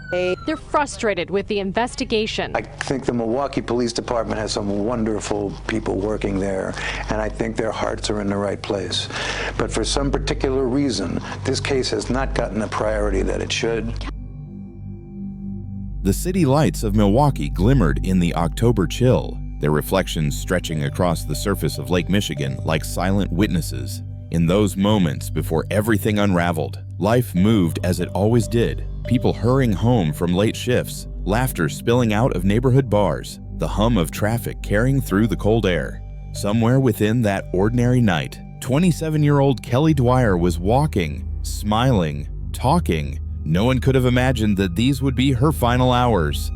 They're frustrated with the investigation. I think the Milwaukee Police Department has some wonderful people working there, and I think their hearts are in the right place. But for some particular reason, this case has not gotten the priority that it should. The city lights of Milwaukee glimmered in the October chill, their reflections stretching across the surface of Lake Michigan like silent witnesses. In those moments before everything unraveled, life moved as it always did. People hurrying home from late shifts, laughter spilling out of neighborhood bars, the hum of traffic carrying through the cold air. Somewhere within that ordinary night, 27-year-old Kelly Dwyer was walking, smiling, talking. No one could have imagined that these would be her final hours.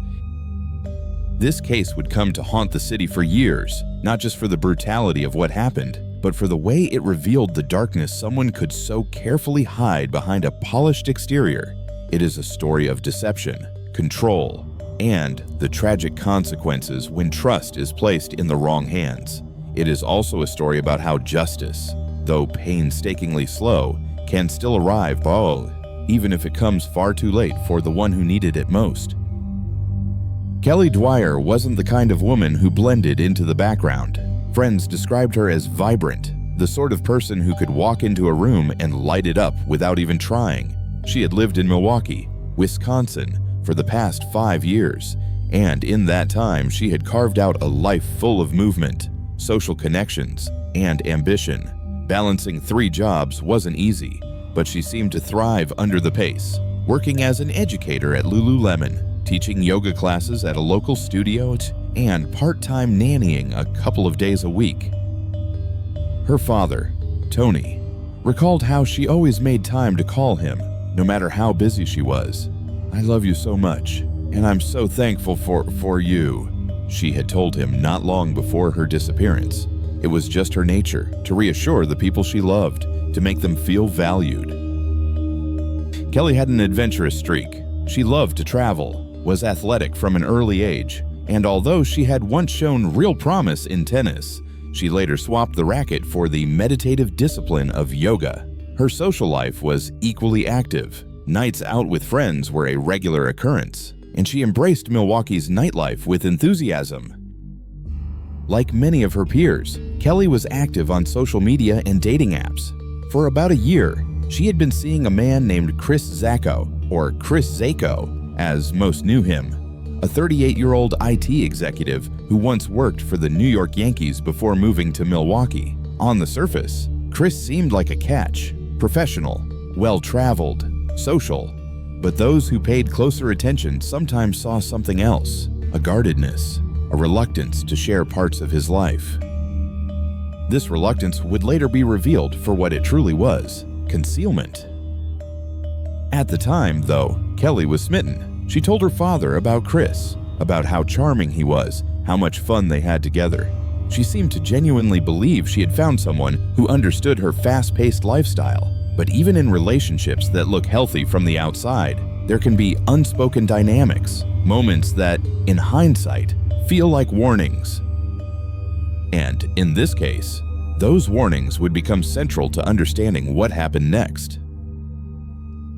This case would come to haunt the city for years, not just for the brutality of what happened, but for the way it revealed the darkness someone could so carefully hide behind a polished exterior. It is a story of deception, control, and the tragic consequences when trust is placed in the wrong hands. It is also a story about how justice, though painstakingly slow, can still arrive, even if it comes far too late for the one who needed it most. Kelly Dwyer wasn't the kind of woman who blended into the background. Friends described her as vibrant, the sort of person who could walk into a room and light it up without even trying. She had lived in Milwaukee, Wisconsin, for the past 5 years, and in that time she had carved out a life full of movement, social connections, and ambition. Balancing 3 jobs wasn't easy, but she seemed to thrive under the pace, working as an educator at Lululemon, teaching yoga classes at a local studio, and part-time nannying a couple of days a week. Her father, Tony, recalled how she always made time to call him, no matter how busy she was. "I love you so much, and I'm so thankful for you," she had told him not long before her disappearance. It was just her nature to reassure the people she loved, to make them feel valued. Kelly had an adventurous streak. She loved to travel, was athletic from an early age, and although she had once shown real promise in tennis, she later swapped the racket for the meditative discipline of yoga. Her social life was equally active. Nights out with friends were a regular occurrence, and she embraced Milwaukee's nightlife with enthusiasm. Like many of her peers, Kelly was active on social media and dating apps. For about a year, she had been seeing a man named Chris Zako, or Chris Zako, as most knew him, a 38-year-old IT executive who once worked for the New York Yankees before moving to Milwaukee. On the surface, Chris seemed like a catch, professional, well-traveled, social. But those who paid closer attention sometimes saw something else, a guardedness, a reluctance to share parts of his life. This reluctance would later be revealed for what it truly was, concealment. At the time, though, Kelly was smitten. She told her father about Chris, about how charming he was, how much fun they had together. She seemed to genuinely believe she had found someone who understood her fast-paced lifestyle. But even in relationships that look healthy from the outside, there can be unspoken dynamics, moments that, in hindsight, feel like warnings. And in this case, those warnings would become central to understanding what happened next.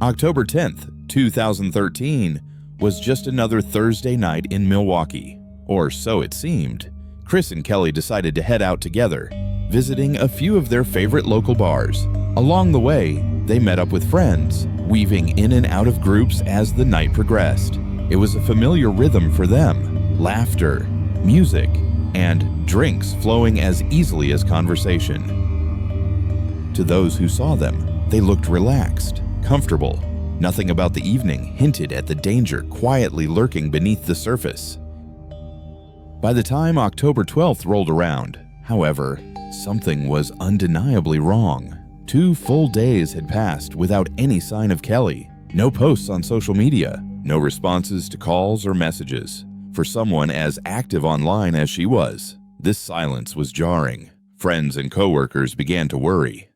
October 10th, 2013, was just another Thursday night in Milwaukee, or so it seemed. Chris and Kelly decided to head out together, visiting a few of their favorite local bars. Along the way, they met up with friends, weaving in and out of groups as the night progressed. It was a familiar rhythm for them: laughter, music, and drinks flowing as easily as conversation. To those who saw them, they looked relaxed, comfortable. Nothing about the evening hinted at the danger quietly lurking beneath the surface. By the time October 12th rolled around, however, something was undeniably wrong. 2 full days had passed without any sign of Kelly. No posts on social media, no responses to calls or messages. For someone as active online as she was, this silence was jarring. Friends and coworkers began to worry.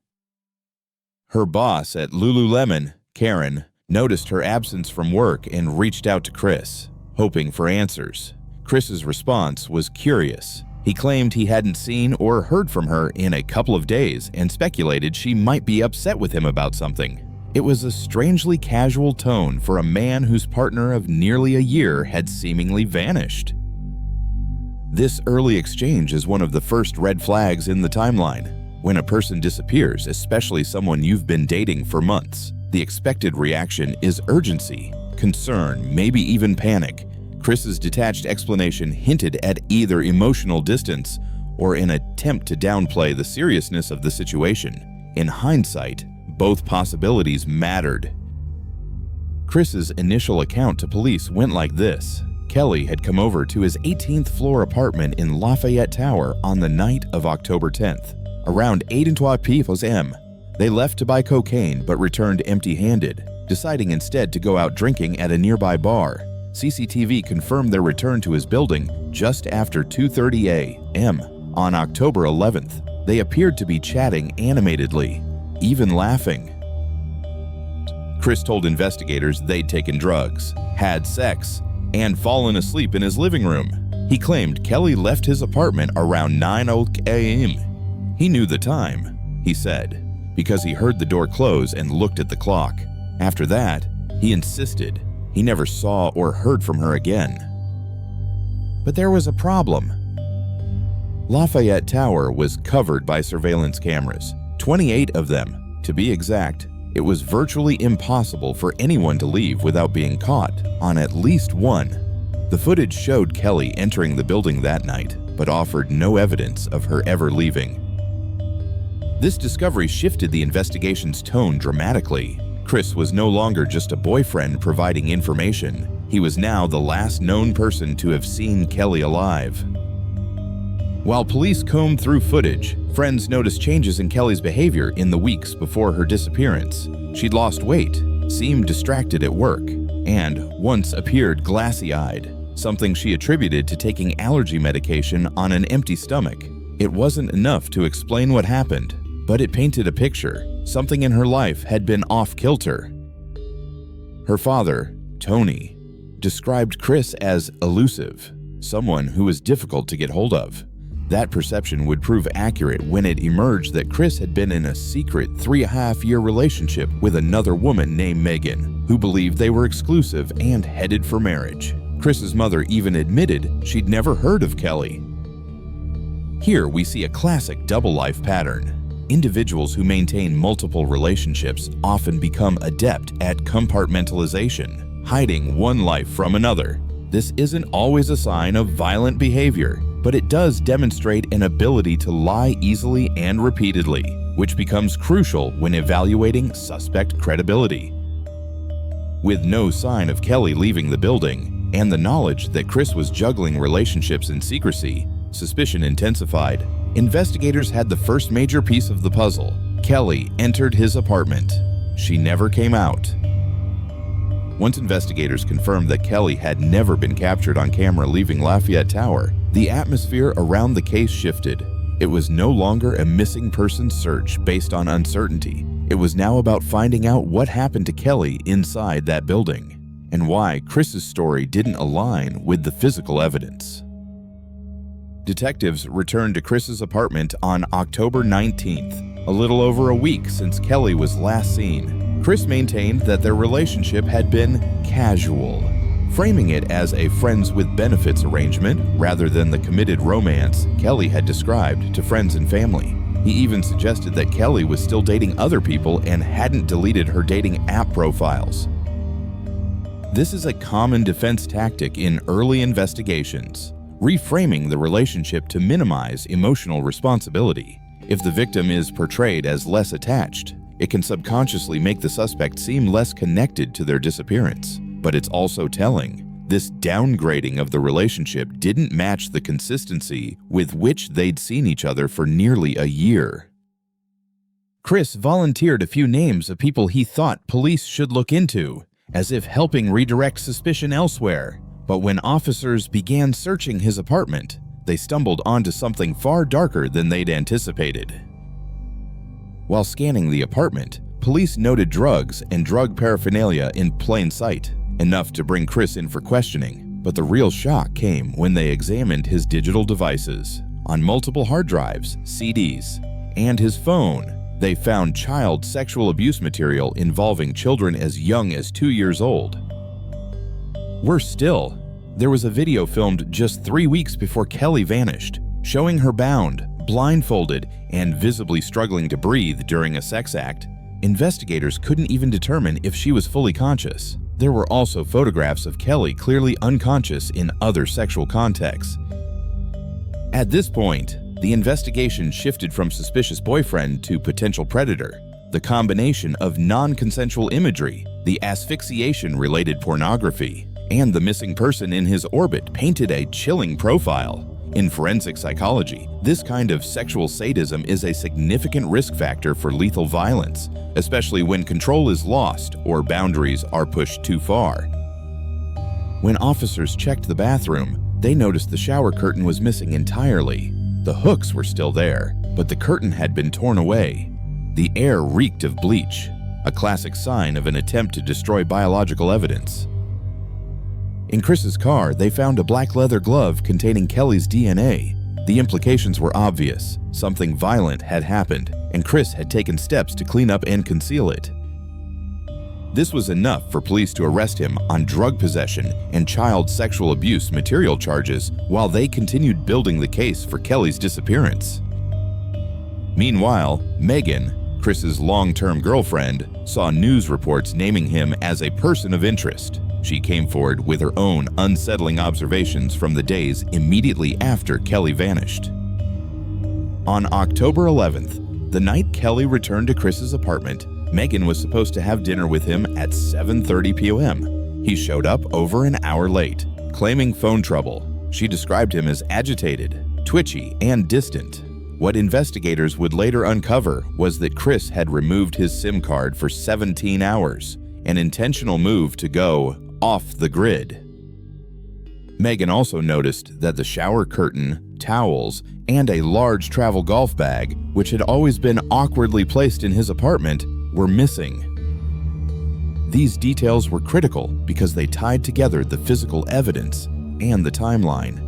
Her boss at Lululemon, Karen, noticed her absence from work and reached out to Chris, hoping for answers. Chris's response was curious. He claimed he hadn't seen or heard from her in a couple of days and speculated she might be upset with him about something. It was a strangely casual tone for a man whose partner of nearly a year had seemingly vanished. This early exchange is one of the first red flags in the timeline. When a person disappears, especially someone you've been dating for months, the expected reaction is urgency, concern, maybe even panic. Chris's detached explanation hinted at either emotional distance or an attempt to downplay the seriousness of the situation. In hindsight, both possibilities mattered. Chris's initial account to police went like this. Kelly had come over to his 18th floor apartment in Lafayette Tower on the night of October 10th, around 8:15 p.m. They left to buy cocaine but returned empty-handed, deciding instead to go out drinking at a nearby bar. CCTV confirmed their return to his building just after 2:30 a.m. On October 11th. They appeared to be chatting animatedly, even laughing. Chris told investigators they'd taken drugs, had sex, and fallen asleep in his living room. He claimed Kelly left his apartment around 9:00 a.m. He knew the time, he said, because he heard the door close and looked at the clock. After that, he insisted he never saw or heard from her again. But there was a problem. Lafayette Tower was covered by surveillance cameras, 28 of them, to be exact. It was virtually impossible for anyone to leave without being caught on at least one. The footage showed Kelly entering the building that night, but offered no evidence of her ever leaving. This discovery shifted the investigation's tone dramatically. Chris was no longer just a boyfriend providing information. He was now the last known person to have seen Kelly alive. While police combed through footage, friends noticed changes in Kelly's behavior in the weeks before her disappearance. She'd lost weight, seemed distracted at work, and once appeared glassy-eyed, something she attributed to taking allergy medication on an empty stomach. It wasn't enough to explain what happened, but it painted a picture. Something in her life had been off-kilter. Her father, Tony, described Chris as elusive, someone who was difficult to get hold of. That perception would prove accurate when it emerged that Chris had been in a secret 3.5-year relationship with another woman named Megan, who believed they were exclusive and headed for marriage. Chris's mother even admitted she'd never heard of Kelly. Here we see a classic double-life pattern. Individuals who maintain multiple relationships often become adept at compartmentalization, hiding one life from another. This isn't always a sign of violent behavior, but it does demonstrate an ability to lie easily and repeatedly, which becomes crucial when evaluating suspect credibility. With no sign of Kelly leaving the building, and the knowledge that Chris was juggling relationships in secrecy, suspicion intensified. Investigators had the first major piece of the puzzle. Kelly entered his apartment. She never came out. Once investigators confirmed that Kelly had never been captured on camera leaving Lafayette Tower, the atmosphere around the case shifted. It was no longer a missing person search based on uncertainty. It was now about finding out what happened to Kelly inside that building, and why Chris's story didn't align with the physical evidence. Detectives returned to Chris's apartment on October 19th, a little over a week since Kelly was last seen. Chris maintained that their relationship had been casual, framing it as a friends with benefits arrangement rather than the committed romance Kelly had described to friends and family. He even suggested that Kelly was still dating other people and hadn't deleted her dating app profiles. This is a common defense tactic in early investigations, reframing the relationship to minimize emotional responsibility. If the victim is portrayed as less attached, it can subconsciously make the suspect seem less connected to their disappearance. But it's also telling. This downgrading of the relationship didn't match the consistency with which they'd seen each other for nearly a year. Chris volunteered a few names of people he thought police should look into, as if helping redirect suspicion elsewhere. But when officers began searching his apartment, they stumbled onto something far darker than they'd anticipated. While scanning the apartment, police noted drugs and drug paraphernalia in plain sight, enough to bring Chris in for questioning. But the real shock came when they examined his digital devices. On multiple hard drives, CDs, and his phone, They found child sexual abuse material involving children as young as 2 years old. Worse still, there was a video filmed just 3 weeks before Kelly vanished, showing her bound, blindfolded, and visibly struggling to breathe during a sex act. Investigators couldn't even determine if she was fully conscious. There were also photographs of Kelly clearly unconscious in other sexual contexts. At this point, the investigation shifted from suspicious boyfriend to potential predator. The combination of non-consensual imagery, the asphyxiation-related pornography, and the missing person in his orbit painted a chilling profile. In forensic psychology, this kind of sexual sadism is a significant risk factor for lethal violence, especially when control is lost or boundaries are pushed too far. When officers checked the bathroom, they noticed the shower curtain was missing entirely. The hooks were still there, but the curtain had been torn away. The air reeked of bleach, a classic sign of an attempt to destroy biological evidence. In Chris's car, they found a black leather glove containing Kelly's DNA. The implications were obvious. Something violent had happened, and Chris had taken steps to clean up and conceal it. This was enough for police to arrest him on drug possession and child sexual abuse material charges while they continued building the case for Kelly's disappearance. Meanwhile, Megan, Chris's long-term girlfriend, saw news reports naming him as a person of interest. She came forward with her own unsettling observations from the days immediately after Kelly vanished. On October 11th, the night Kelly returned to Chris's apartment, Megan was supposed to have dinner with him at 7:30 p.m. He showed up over an hour late, claiming phone trouble. She described him as agitated, twitchy, and distant. What investigators would later uncover was that Chris had removed his SIM card for 17 hours, an intentional move to go off the grid. Megan also noticed that the shower curtain, towels, and a large travel golf bag, which had always been awkwardly placed in his apartment, were missing. These details were critical because they tied together the physical evidence and the timeline.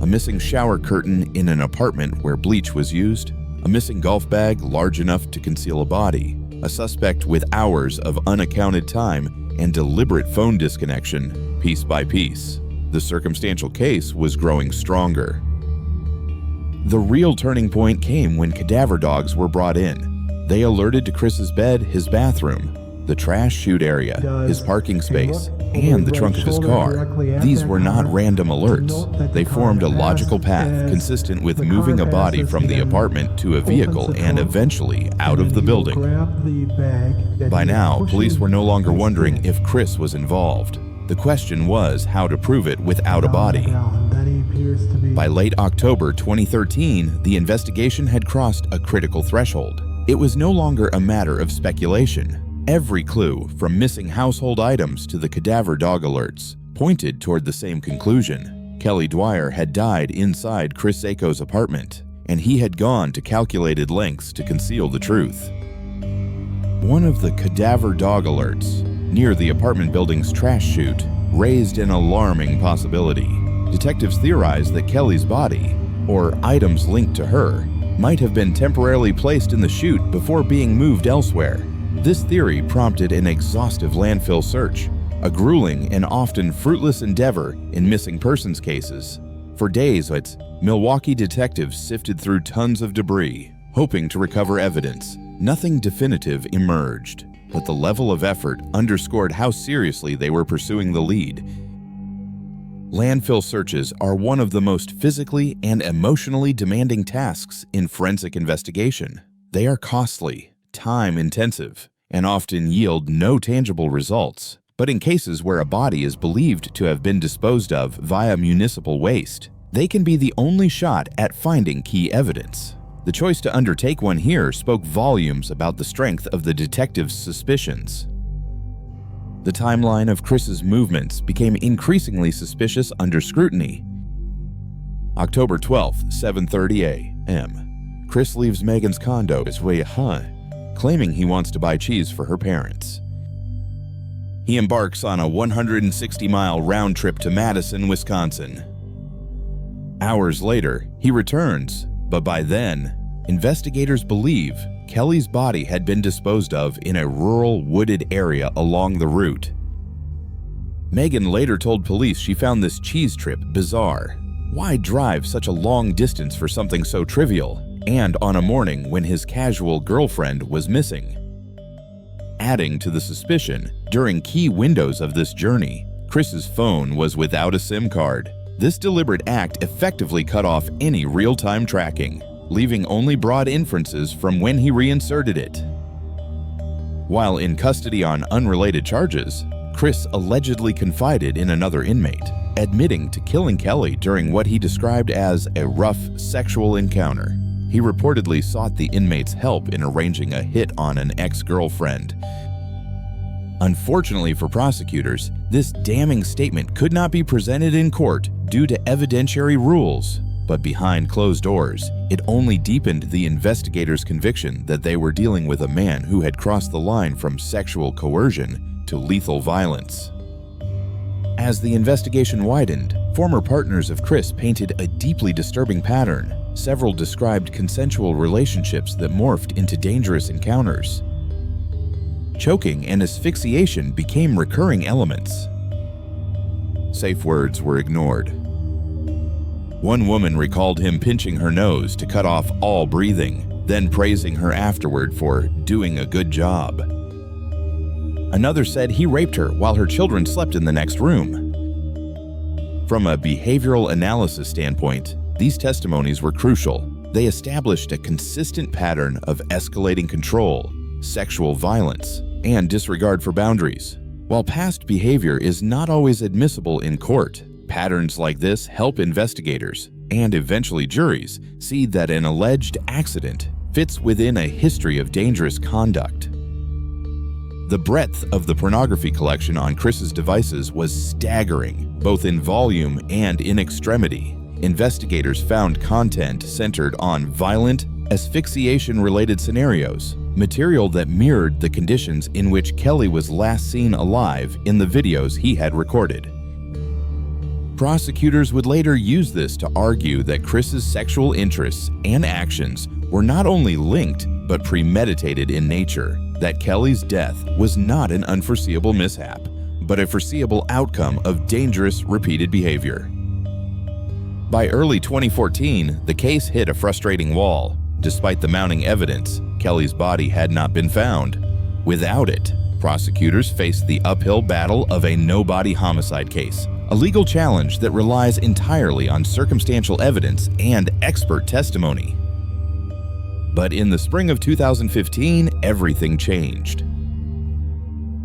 A missing shower curtain in an apartment where bleach was used, a missing golf bag large enough to conceal a body, a suspect with hours of unaccounted time, and deliberate phone disconnection, piece by piece. The circumstantial case was growing stronger. The real turning point came when cadaver dogs were brought in. They alerted to Chris's bed, his bathroom, the trash chute area, his parking space, and the trunk of his car. These were not random alerts. They formed a logical path consistent with moving a body from the apartment to a vehicle and eventually out of the building. By now, police were no longer wondering if Chris was involved. The question was how to prove it without a body. By late October 2013, the investigation had crossed a critical threshold. It was no longer a matter of speculation. Every clue, from missing household items to the cadaver dog alerts, pointed toward the same conclusion. Kelly Dwyer had died inside Chris Zako's apartment, and he had gone to calculated lengths to conceal the truth. One of the cadaver dog alerts, near the apartment building's trash chute, raised an alarming possibility. Detectives theorized that Kelly's body, or items linked to her, might have been temporarily placed in the chute before being moved elsewhere. This theory prompted an exhaustive landfill search, a grueling and often fruitless endeavor in missing persons cases. For days, Milwaukee detectives sifted through tons of debris, hoping to recover evidence. Nothing definitive emerged, but the level of effort underscored how seriously they were pursuing the lead. Landfill searches are one of the most physically and emotionally demanding tasks in forensic investigation. They are costly, time-intensive, and often yield no tangible results. But in cases where a body is believed to have been disposed of via municipal waste, they can be the only shot at finding key evidence. The choice to undertake one here spoke volumes about the strength of the detectives' suspicions. The timeline of Chris's movements became increasingly suspicious under scrutiny. October 12th, 7:30 a.m. Chris leaves Megan's condo claiming he wants to buy cheese for her parents. He embarks on a 160-mile round trip to Madison, Wisconsin. Hours later, he returns, but by then, investigators believe Kelly's body had been disposed of in a rural, wooded area along the route. Megan later told police she found this cheese trip bizarre. Why drive such a long distance for something so trivial, and on a morning when his casual girlfriend was missing? Adding to the suspicion, during key windows of this journey, Chris's phone was without a SIM card. This deliberate act effectively cut off any real-time tracking, leaving only broad inferences from when he reinserted it. While in custody on unrelated charges, Chris allegedly confided in another inmate, admitting to killing Kelly during what he described as a rough sexual encounter. He reportedly sought the inmate's help in arranging a hit on an ex-girlfriend. Unfortunately for prosecutors, this damning statement could not be presented in court due to evidentiary rules. But behind closed doors, it only deepened the investigators' conviction that they were dealing with a man who had crossed the line from sexual coercion to lethal violence. As the investigation widened, former partners of Chris painted a deeply disturbing pattern. Several described consensual relationships that morphed into dangerous encounters. Choking and asphyxiation became recurring elements. Safe words were ignored. One woman recalled him pinching her nose to cut off all breathing, then praising her afterward for doing a good job. Another said he raped her while her children slept in the next room. From a behavioral analysis standpoint, these testimonies were crucial. They established a consistent pattern of escalating control, sexual violence, and disregard for boundaries. While past behavior is not always admissible in court, patterns like this help investigators, and eventually juries, see that an alleged accident fits within a history of dangerous conduct. The breadth of the pornography collection on Chris's devices was staggering, both in volume and in extremity. Investigators found content centered on violent, asphyxiation-related scenarios, material that mirrored the conditions in which Kelly was last seen alive in the videos he had recorded. Prosecutors would later use this to argue that Chris's sexual interests and actions were not only linked but premeditated in nature, that Kelly's death was not an unforeseeable mishap, but a foreseeable outcome of dangerous, repeated behavior. By early 2014, the case hit a frustrating wall. Despite the mounting evidence, Kelly's body had not been found. Without it, prosecutors faced the uphill battle of a no-body homicide case, a legal challenge that relies entirely on circumstantial evidence and expert testimony. But in the spring of 2015, everything changed.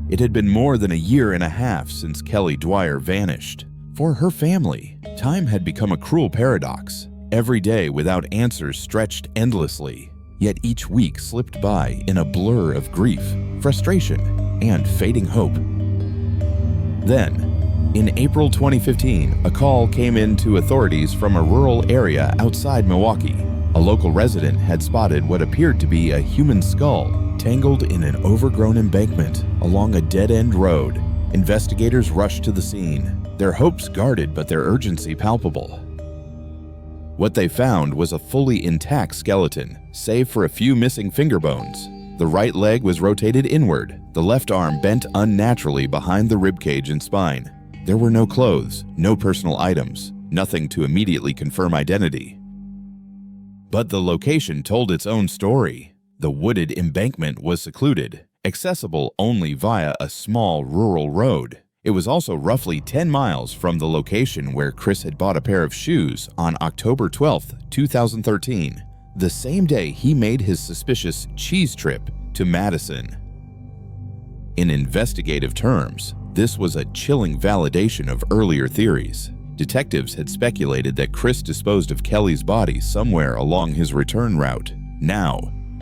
It had been more than a year and a half since Kelly Dwyer vanished. For her family, time had become a cruel paradox. Every day without answers stretched endlessly, yet each week slipped by in a blur of grief, frustration, and fading hope. Then, in April 2015, a call came in to authorities from a rural area outside Milwaukee. A local resident had spotted what appeared to be a human skull tangled in an overgrown embankment along a dead-end road. Investigators rushed to the scene, their hopes guarded but their urgency palpable. What they found was a fully intact skeleton, save for a few missing finger bones. The right leg was rotated inward, the left arm bent unnaturally behind the ribcage and spine. There were no clothes, no personal items, nothing to immediately confirm identity. But the location told its own story. The wooded embankment was secluded, accessible only via a small rural road. It was also roughly 10 miles from the location where Chris had bought a pair of shoes on October 12, 2013, the same day he made his suspicious cheese trip to Madison. In investigative terms, this was a chilling validation of earlier theories. Detectives had speculated that Chris disposed of Kelly's body somewhere along his return route. Now,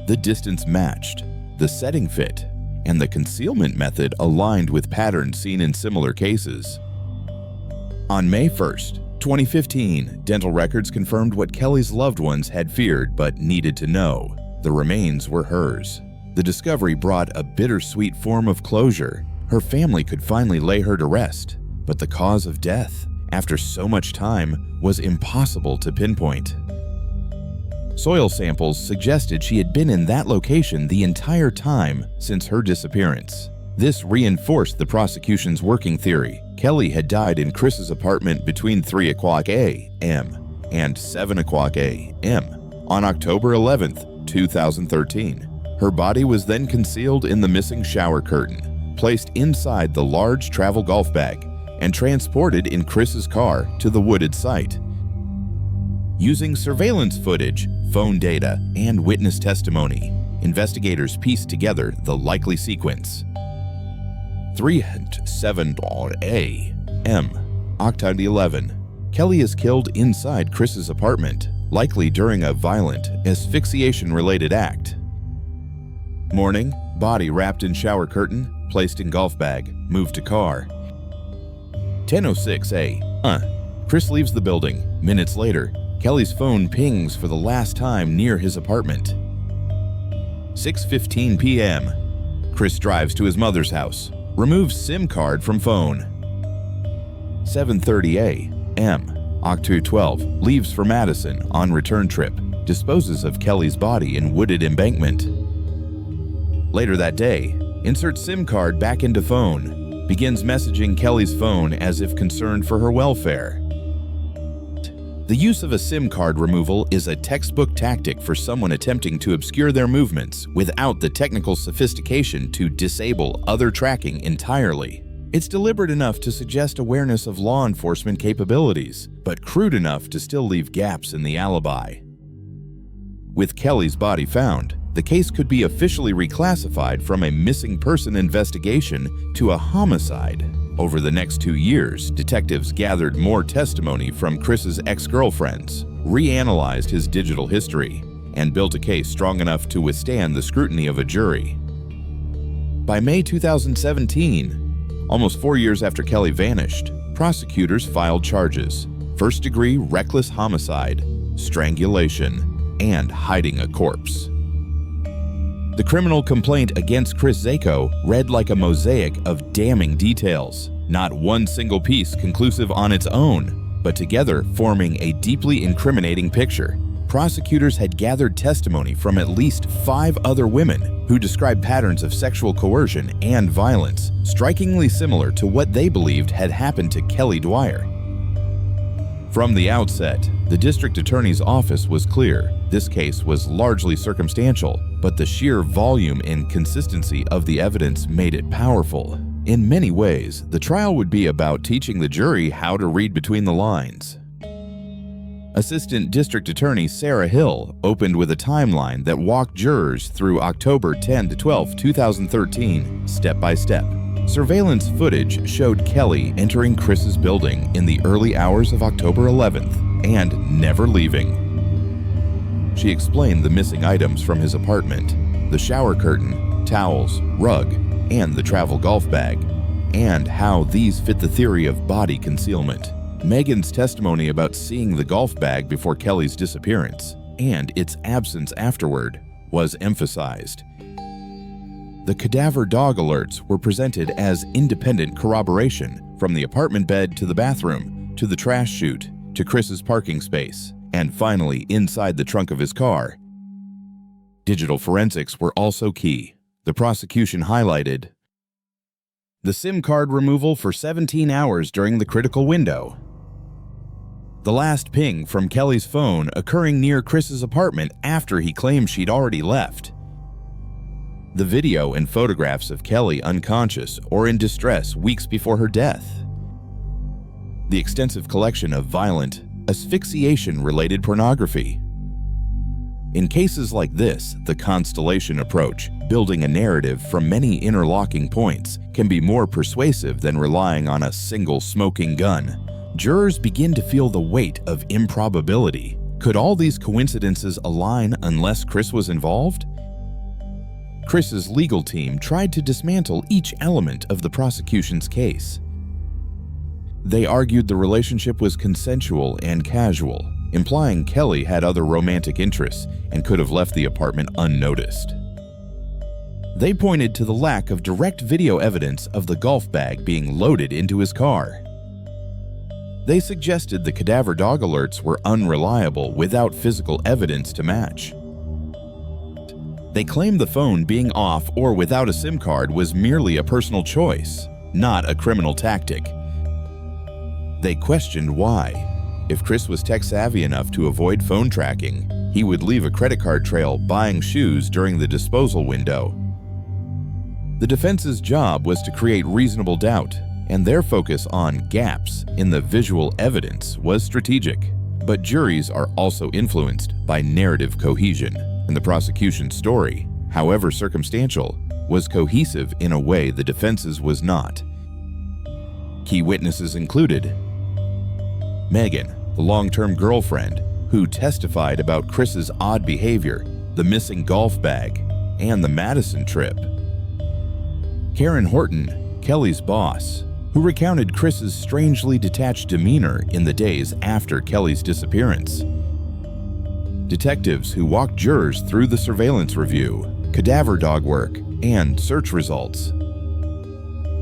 the distance matched, the setting fit, and the concealment method aligned with patterns seen in similar cases. On May 1st, 2015, dental records confirmed what Kelly's loved ones had feared but needed to know. The remains were hers. The discovery brought a bittersweet form of closure. Her family could finally lay her to rest, but the cause of death, after so much time, was impossible to pinpoint. Soil samples suggested she had been in that location the entire time since her disappearance. This reinforced the prosecution's working theory. Kelly had died in Chris's apartment between 3 o'clock a.m. and 7 o'clock a.m. on October 11, 2013. Her body was then concealed in the missing shower curtain, placed inside the large travel golf bag, and transported in Chris's car to the wooded site. Using surveillance footage, phone data, and witness testimony, investigators pieced together the likely sequence. 3:07 a.m. October 11. Kelly is killed inside Chris's apartment, likely during a violent asphyxiation-related act. Morning, body wrapped in shower curtain, placed in golf bag, moved to car. 10:06 a.m. Chris leaves the building. Minutes later, Kelly's phone pings for the last time near his apartment. 6:15 p.m. Chris drives to his mother's house, removes SIM card from phone. 7:30 a.m. October 12 leaves for Madison on return trip, disposes of Kelly's body in wooded embankment. Later that day, inserts SIM card back into phone, begins messaging Kelly's phone as if concerned for her welfare. The use of a SIM card removal is a textbook tactic for someone attempting to obscure their movements without the technical sophistication to disable other tracking entirely. It's deliberate enough to suggest awareness of law enforcement capabilities, but crude enough to still leave gaps in the alibi. With Kelly's body found, the case could be officially reclassified from a missing person investigation to a homicide. Over the next 2 years, detectives gathered more testimony from Chris's ex-girlfriends, reanalyzed his digital history, and built a case strong enough to withstand the scrutiny of a jury. By May 2017, almost 4 years after Kelly vanished, prosecutors filed charges: first-degree reckless homicide, strangulation, and hiding a corpse. The criminal complaint against Chris Zako read like a mosaic of damning details, not one single piece conclusive on its own, but together forming a deeply incriminating picture. Prosecutors had gathered testimony from at least 5 other women who described patterns of sexual coercion and violence, strikingly similar to what they believed had happened to Kelly Dwyer. From the outset, the district attorney's office was clear. This case was largely circumstantial, but the sheer volume and consistency of the evidence made it powerful. In many ways, the trial would be about teaching the jury how to read between the lines. Assistant District Attorney Sarah Hill opened with a timeline that walked jurors through October 10 to 12, 2013, step by step. Surveillance footage showed Kelly entering Chris's building in the early hours of October 11th and never leaving. She explained the missing items from his apartment: the shower curtain, towels, rug, and the travel golf bag, and how these fit the theory of body concealment. Megan's testimony about seeing the golf bag before Kelly's disappearance and its absence afterward was emphasized. The cadaver dog alerts were presented as independent corroboration, from the apartment bed to the bathroom, to the trash chute, to Chris's parking space, and finally inside the trunk of his car. Digital forensics were also key. The prosecution highlighted the SIM card removal for 17 hours during the critical window, the last ping from Kelly's phone occurring near Chris's apartment after he claimed she'd already left, the video and photographs of Kelly unconscious or in distress weeks before her death, the extensive collection of violent, asphyxiation-related pornography. In cases like this, the constellation approach, building a narrative from many interlocking points, can be more persuasive than relying on a single smoking gun. Jurors begin to feel the weight of improbability. Could all these coincidences align unless Chris was involved? Chris's legal team tried to dismantle each element of the prosecution's case. They argued the relationship was consensual and casual, implying Kelly had other romantic interests and could have left the apartment unnoticed. They pointed to the lack of direct video evidence of the golf bag being loaded into his car. They suggested the cadaver dog alerts were unreliable without physical evidence to match. They claimed the phone being off or without a SIM card was merely a personal choice, not a criminal tactic. They questioned why. If Chris was tech-savvy enough to avoid phone tracking, he would leave a credit card trail buying shoes during the disposal window. The defense's job was to create reasonable doubt, and their focus on gaps in the visual evidence was strategic. But juries are also influenced by narrative cohesion, and the prosecution's story, however circumstantial, was cohesive in a way the defense's was not. Key witnesses included Megan, the long-term girlfriend, who testified about Chris's odd behavior, the missing golf bag, and the Madison trip. Karen Horton, Kelly's boss, who recounted Chris's strangely detached demeanor in the days after Kelly's disappearance. Detectives who walked jurors through the surveillance review, cadaver dog work, and search results.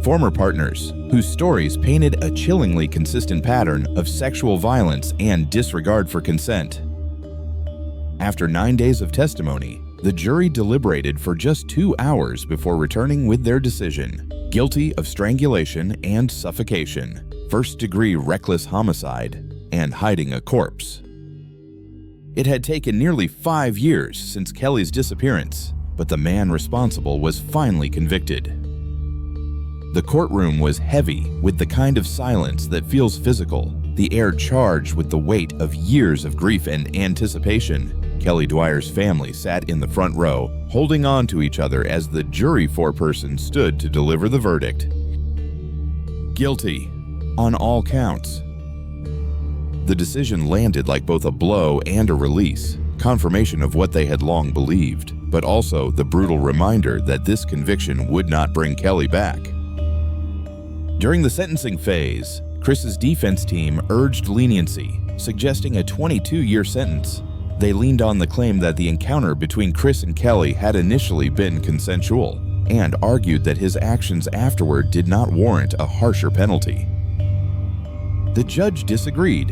Former partners whose stories painted a chillingly consistent pattern of sexual violence and disregard for consent. After 9 days of testimony, the jury deliberated for just 2 hours before returning with their decision: guilty of strangulation and suffocation, first-degree reckless homicide, and hiding a corpse. It had taken nearly 5 years since Kelly's disappearance, but the man responsible was finally convicted. The courtroom was heavy with the kind of silence that feels physical, the air charged with the weight of years of grief and anticipation. Kelly Dwyer's family sat in the front row, holding on to each other as the jury foreperson stood to deliver the verdict. Guilty on all counts. The decision landed like both a blow and a release, confirmation of what they had long believed, but also the brutal reminder that this conviction would not bring Kelly back. During the sentencing phase, Chris's defense team urged leniency, suggesting a 22-year sentence. They leaned on the claim that the encounter between Chris and Kelly had initially been consensual, and argued that his actions afterward did not warrant a harsher penalty. The judge disagreed.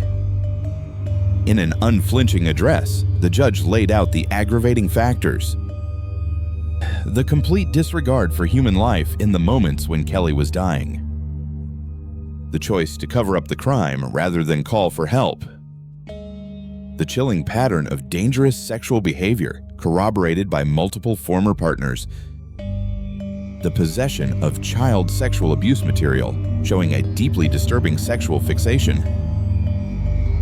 In an unflinching address, the judge laid out the aggravating factors: the complete disregard for human life in the moments when Kelly was dying, the choice to cover up the crime rather than call for help, the chilling pattern of dangerous sexual behavior corroborated by multiple former partners, the possession of child sexual abuse material showing a deeply disturbing sexual fixation.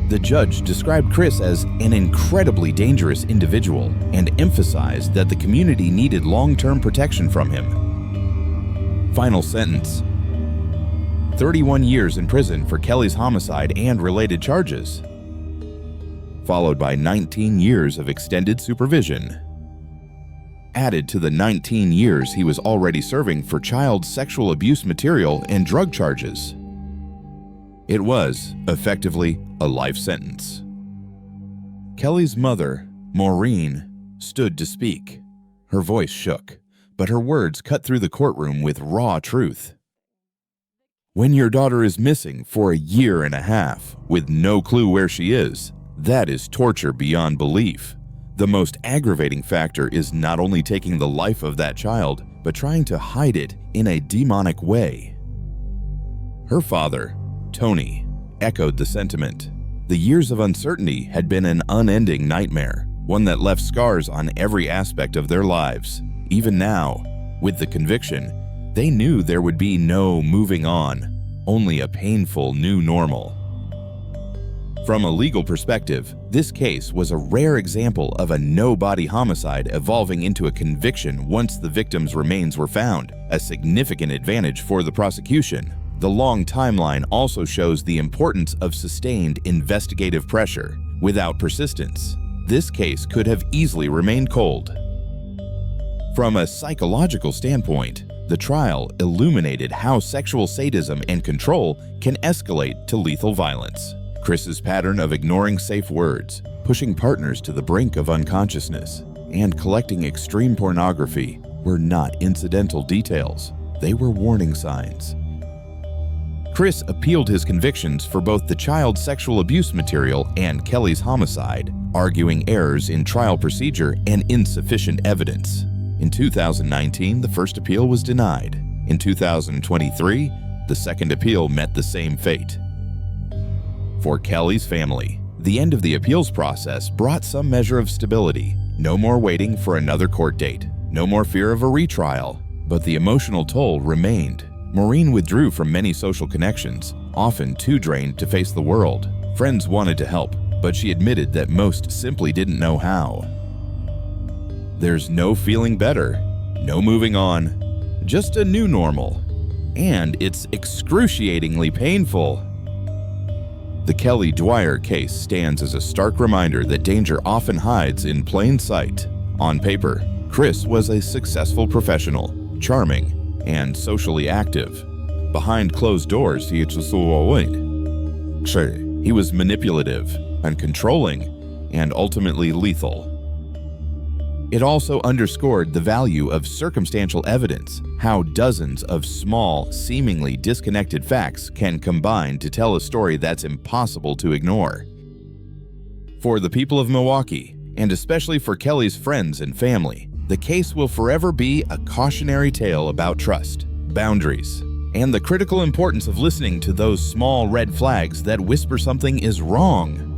The judge described Chris as an incredibly dangerous individual and emphasized that the community needed long-term protection from him. Final sentence: 31 years in prison for Kelly's homicide and related charges, followed by 19 years of extended supervision, added to the 19 years he was already serving for child sexual abuse material and drug charges. It was, effectively, a life sentence. Kelly's mother, Maureen, stood to speak. Her voice shook, but her words cut through the courtroom with raw truth. When your daughter is missing for 1.5 years with no clue where she is, that is torture beyond belief. The most aggravating factor is not only taking the life of that child, but trying to hide it in a demonic way. Her father, Tony, echoed the sentiment. The years of uncertainty had been an unending nightmare, one that left scars on every aspect of their lives. Even now, with the conviction, they knew there would be no moving on, only a painful new normal. From a legal perspective, this case was a rare example of a no-body homicide evolving into a conviction once the victim's remains were found, a significant advantage for the prosecution. The long timeline also shows the importance of sustained investigative pressure. Without persistence, this case could have easily remained cold. From a psychological standpoint, the trial illuminated how sexual sadism and control can escalate to lethal violence. Chris's pattern of ignoring safe words, pushing partners to the brink of unconsciousness, and collecting extreme pornography were not incidental details. They were warning signs. Chris appealed his convictions for both the child sexual abuse material and Kelly's homicide, arguing errors in trial procedure and insufficient evidence. In 2019, the first appeal was denied. In 2023, the second appeal met the same fate. For Kelly's family, the end of the appeals process brought some measure of stability. No more waiting for another court date, no more fear of a retrial, but the emotional toll remained. Maureen withdrew from many social connections, often too drained to face the world. Friends wanted to help, but she admitted that most simply didn't know how. There's no feeling better, no moving on, just a new normal. And it's excruciatingly painful. The Kelly Dwyer case stands as a stark reminder that danger often hides in plain sight. On paper, Chris was a successful professional, charming, and socially active. Behind closed doors, he was manipulative and controlling and ultimately lethal. It also underscored the value of circumstantial evidence, how dozens of small, seemingly disconnected facts can combine to tell a story that's impossible to ignore. For the people of Milwaukee, and especially for Kelly's friends and family, the case will forever be a cautionary tale about trust, boundaries, and the critical importance of listening to those small red flags that whisper something is wrong.